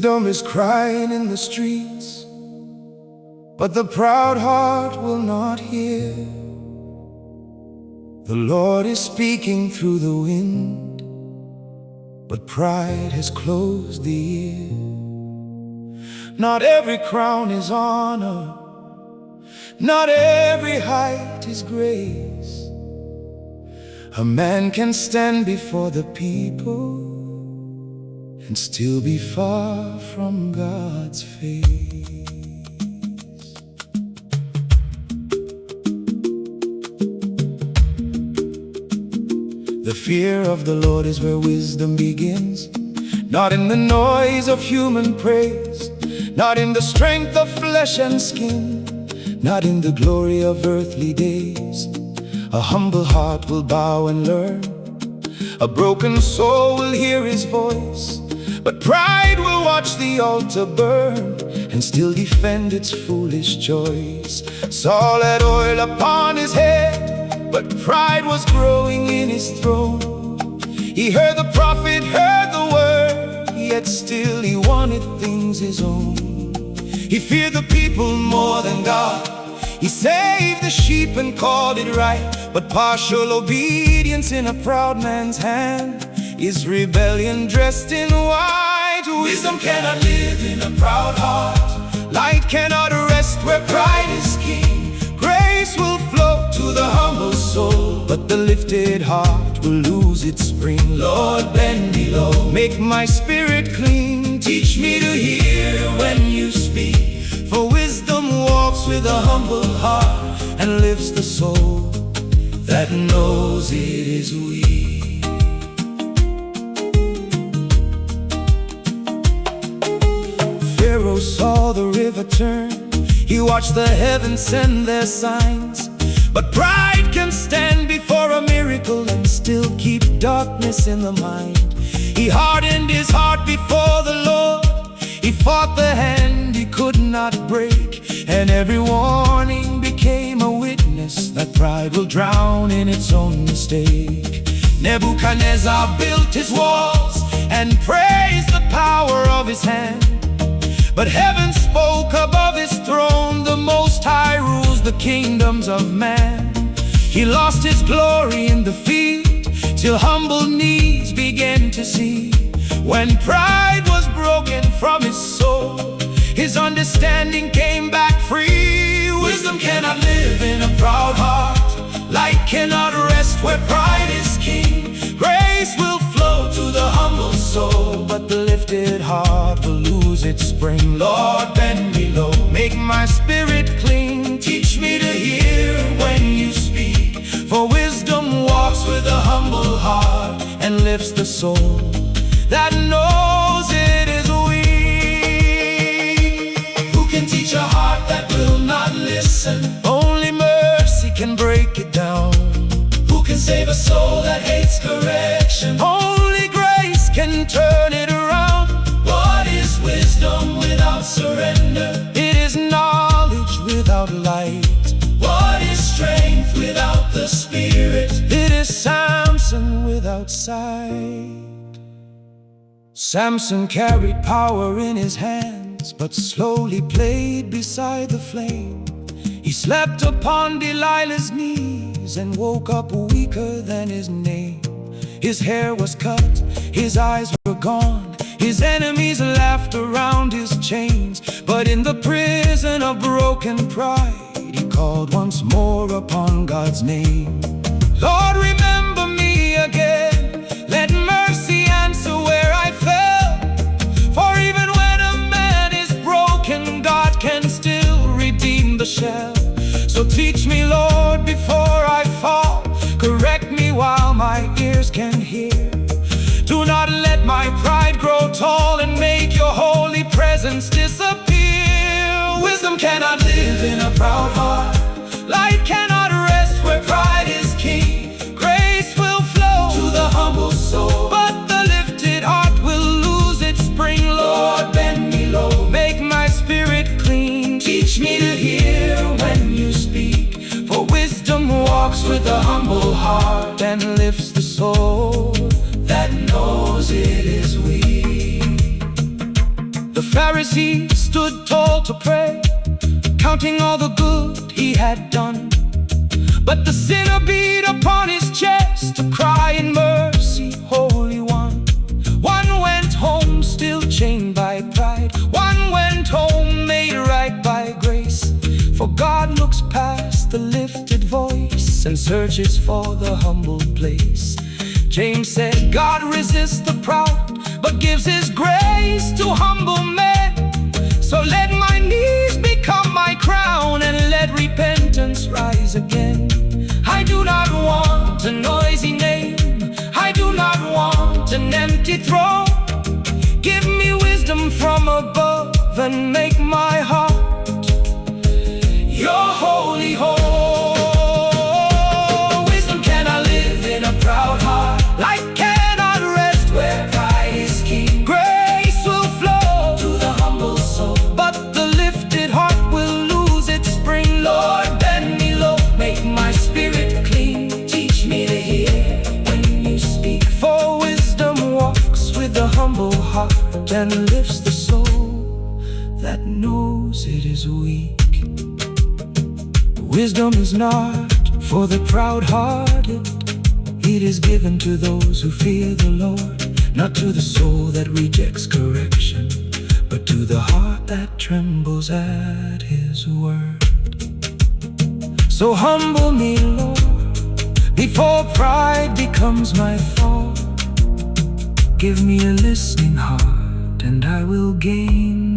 Wisdom is crying in the streets, but the proud heart will not hear. The Lord is speaking through the wind, but pride has closed the ear. Not every crown is honor, not every height is grace. A man can stand before the people and still be far from God's face. The fear of the Lord is where wisdom begins, not in the noise of human praise, not in the strength of flesh and skin, not in the glory of earthly days. A humble heart will bow and learn, a broken soul will hear His voice, but pride will watch the altar burn and still defend its foolish choice. Saul had oil upon his head, but pride was growing in his throne. He heard the prophet, heard the word, yet still he wanted things his own. He feared the people more than God. He saved the sheep and called it right, but partial obedience in a proud man's hand is rebellion dressed in white. Wisdom cannot live in a proud heart. Light cannot rest where pride is king. Grace will flow to the humble soul, but the lifted heart will lose its spring. Lord, bend me low, make my spirit clean. Teach me to hear when you speak, for wisdom walks with a humble heart and lifts the soul that knows it is weak. Pharaoh saw the river turn, he watched the heavens send their signs, but pride can stand before a miracle and still keep darkness in the mind. He hardened his heart before the Lord, he fought the hand he could not break, and every warning became a witness that pride will drown in its own mistake. Nebuchadnezzar built his walls and praised the power of his hand, but heaven spoke above his throne. The Most High rules the kingdoms of man. He lost his glory in the field till humble knees began to see. When pride was broken from his soul, his understanding came back free. Wisdom cannot live in a proud heart. Light cannot rest where pride is king. Grace will flow to the humble soul, but the lifted heart will lose its spring. Lord, bend me low, make my spirit clean. Teach me to hear when you speak, for wisdom walks with a humble heart and lifts the soul that knows it is weak. Who can teach a heart that will not listen? Only mercy can break it down. Who can save a soul that hates correction? Only grace can turn it around. What is wisdom without surrender? It is knowledge without light. What is strength without the Spirit? It is Samson without sight. Samson carried power in his hands, but slowly played beside the flame. He slept upon Delilah's knees and woke up weaker than his name. His hair was cut, his eyes were gone, his enemies laughed around his chains. But in the prison of broken pride, he called once more upon God's name. Lord, remember me again, let mercy answer where I fell. For even when a man is broken, God can still redeem the shell. So teach me, Lord, before I fall. Correct me while my ears can hear. Do not let my pride grow tall and make your holy presence disappear. Wisdom cannot live in a proud heart. Light cannot rest where pride is king. Grace will flow to the humble soul, but the lifted heart will lose its spring. Lord, bend me low, make my spirit clean. Teach me to hear when you speak, for wisdom walks with a humble heart and lifts the soul that knows it is weak. The Pharisee stood tall to pray, counting all the good he had done. But the sinner beat upon his chest, crying, "Mercy, Holy One." One went home still chained by pride. One went home made right by grace. For God looks past the lifted voice and searches for the humble place. James said, God resists the proud, but gives His grace to humble men. So let my knees become my crown, and let repentance rise again. I do not want a noisy name, I do not want an empty throne. Give me wisdom from above, and make my heart your holy home. Wisdom cannot live in a proud heart. Light cannot rest where pride is king. Grace will flow to the humble soul, but the lifted heart will lose its spring. Lord, bend me low, make my spirit clean. Teach me to hear when you speak. For wisdom walks with the humble heart and lifts the soul that knows it is weak. Wisdom is not for the proud-hearted. It is given to those who fear the Lord, not to the soul that rejects correction, but to the heart that trembles at His word. So humble me, Lord, before pride becomes my fall. Give me a listening heart, and I will gain